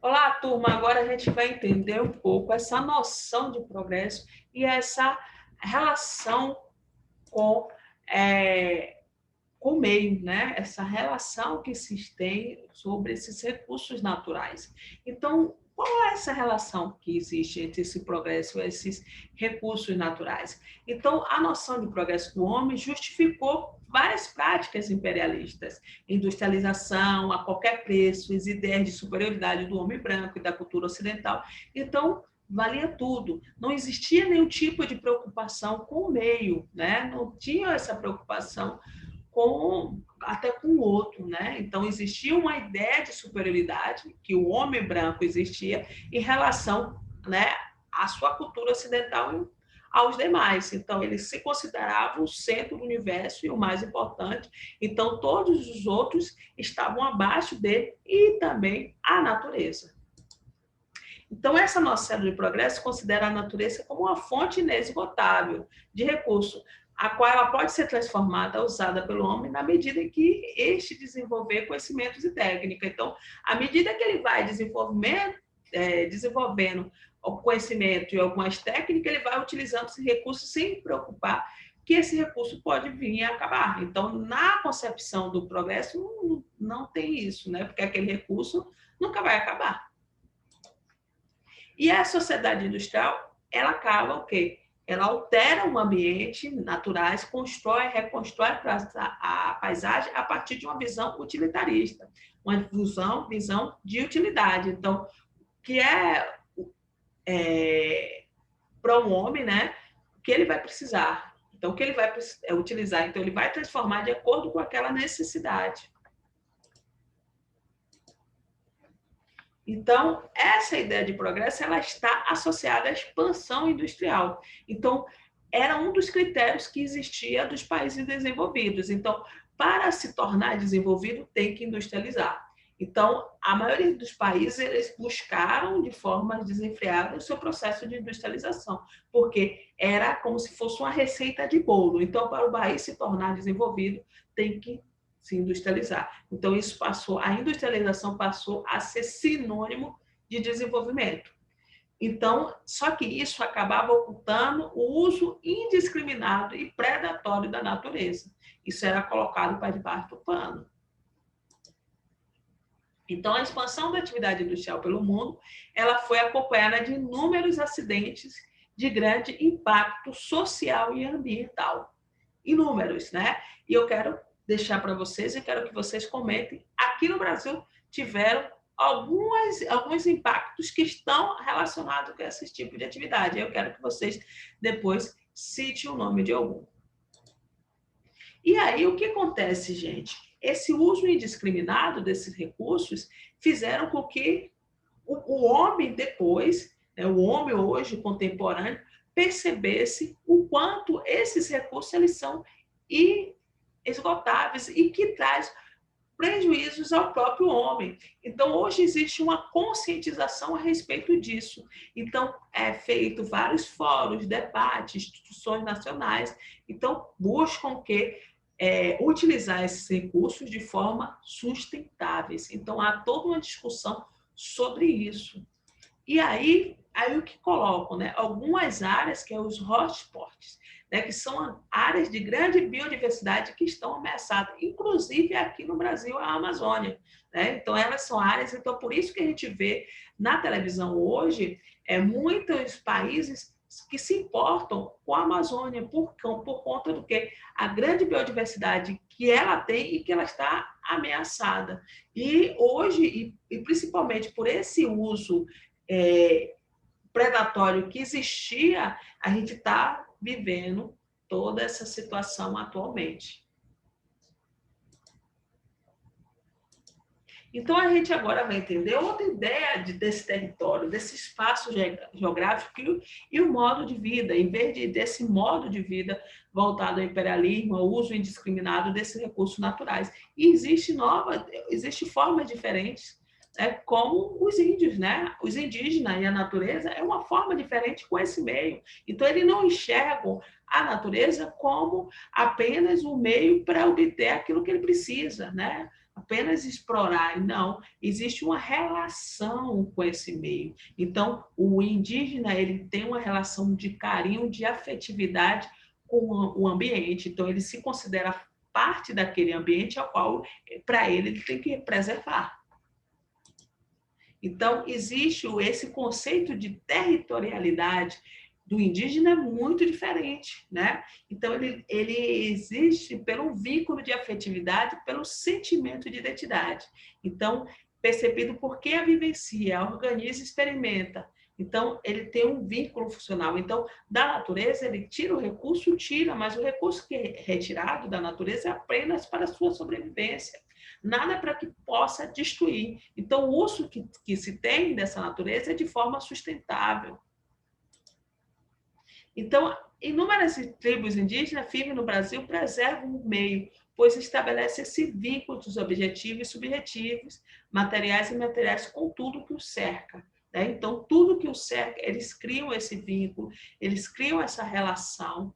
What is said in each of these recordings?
Olá, turma. Agora a gente vai entender um pouco essa noção de progresso e essa relação com, com o meio, né? Essa relação que se tem sobre esses recursos naturais. Então, qual é essa relação que existe entre esse progresso e esses recursos naturais? Então, a noção de progresso do homem justificou várias práticas imperialistas, industrialização a qualquer preço, as ideias de superioridade do homem branco e da cultura ocidental. Então, valia tudo. Não existia nenhum tipo de preocupação com o meio, né? Não tinha essa preocupação até com o outro, né? Então existia uma ideia de superioridade que o homem branco existia em relação, né, à sua cultura ocidental aos demais. Então ele se considerava o centro do universo e o mais importante. Então todos os outros estavam abaixo dele e também a natureza. Então, essa nossa célula de progresso considera a natureza como uma fonte inesgotável de recurso, a qual ela pode ser transformada, usada pelo homem, na medida em que este desenvolver conhecimentos e técnica. Então, à medida que ele vai desenvolvendo o conhecimento e algumas técnicas, ele vai utilizando esse recurso sem se preocupar que esse recurso pode vir a acabar. Então, na concepção do progresso, não tem isso, né? Porque aquele recurso nunca vai acabar. E a sociedade industrial, ela acaba o quê? Ela altera o ambiente naturais, constrói, reconstrói a paisagem a partir de uma visão utilitarista, uma visão de utilidade. Então, que é para um homem, né? O que ele vai precisar. Então, o que ele vai utilizar? Então, ele vai transformar de acordo com aquela necessidade. Então, essa ideia de progresso ela está associada à expansão industrial. Então, era um dos critérios que existia dos países desenvolvidos. Então, para se tornar desenvolvido, tem que industrializar. Então, a maioria dos países eles buscaram de forma desenfreada o seu processo de industrialização, porque era como se fosse uma receita de bolo. Então, para o país se tornar desenvolvido, tem que se industrializar. Então, a industrialização passou a ser sinônimo de desenvolvimento. Então, só que isso acabava ocultando o uso indiscriminado e predatório da natureza. Isso era colocado para debaixo do pano. Então, a expansão da atividade industrial pelo mundo, ela foi acompanhada de inúmeros acidentes de grande impacto social e ambiental. Inúmeros, né? E eu quero deixar para vocês e quero que vocês comentem. Aqui no Brasil tiveram alguns impactos que estão relacionados com esse tipo de atividade. Eu quero que vocês depois citem o nome de algum. E aí, o que acontece, gente? Esse uso indiscriminado desses recursos fizeram com que o homem depois, né, o homem hoje contemporâneo, percebesse o quanto esses recursos eles são esgotáveis e que traz prejuízos ao próprio homem. Então, hoje existe uma conscientização a respeito disso. Então, é feito vários fóruns, debates, instituições nacionais, então, buscam utilizar esses recursos de forma sustentáveis. Então, há toda uma discussão sobre isso. E aí o que colocam, né? Algumas áreas que é os hotspots, né? Que são áreas de grande biodiversidade que estão ameaçadas, inclusive aqui no Brasil, a Amazônia, né? Então, elas são áreas, então por isso que a gente vê na televisão hoje muitos países que se importam com a Amazônia por conta do que a grande biodiversidade que ela tem e que ela está ameaçada. E hoje, e principalmente por esse uso predatório que existia, a gente está vivendo toda essa situação atualmente. Então, a gente agora vai entender outra ideia desse território, desse espaço geográfico e o modo de vida, em vez desse modo de vida voltado ao imperialismo, ao uso indiscriminado desses recursos naturais. E existe formas diferentes, como os índios, né? Os indígenas e a natureza é uma forma diferente com esse meio. Então, eles não enxergam a natureza como apenas um meio para obter aquilo que ele precisa, né? apenas explorar, não, existe uma relação com esse meio. Então, o indígena, ele tem uma relação de carinho, de afetividade com o ambiente, então ele se considera parte daquele ambiente ao qual, para ele tem que preservar. Então, existe esse conceito de territorialidade do indígena é muito diferente, né? Então, ele existe pelo vínculo de afetividade, pelo sentimento de identidade. Então, percebido por que a vivencia, organiza e experimenta. Então, ele tem um vínculo funcional. Então, da natureza, ele tira o recurso, tira, mas o recurso que é retirado da natureza é apenas para a sua sobrevivência. Nada para que possa destruir. Então, o uso que se tem dessa natureza é de forma sustentável. Então, inúmeras tribos indígenas vivem no Brasil preservam o meio, pois estabelece esse vínculo dos objetivos e subjetivos, materiais e imateriais, com tudo que o cerca. Né? Então, tudo que o cerca, eles criam esse vínculo, eles criam essa relação.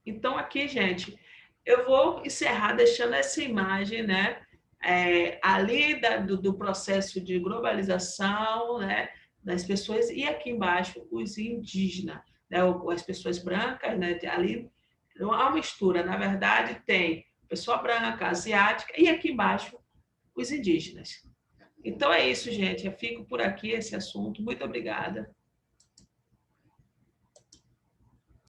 Então, aqui, gente, eu vou encerrar deixando essa imagem, né? Ali do processo de globalização, né? Das pessoas, e aqui embaixo, os indígenas, né? As pessoas brancas, né? Ali não há uma mistura, na verdade, tem pessoa branca, asiática, e aqui embaixo, os indígenas. Então é isso, gente. Eu fico por aqui esse assunto. Muito obrigada.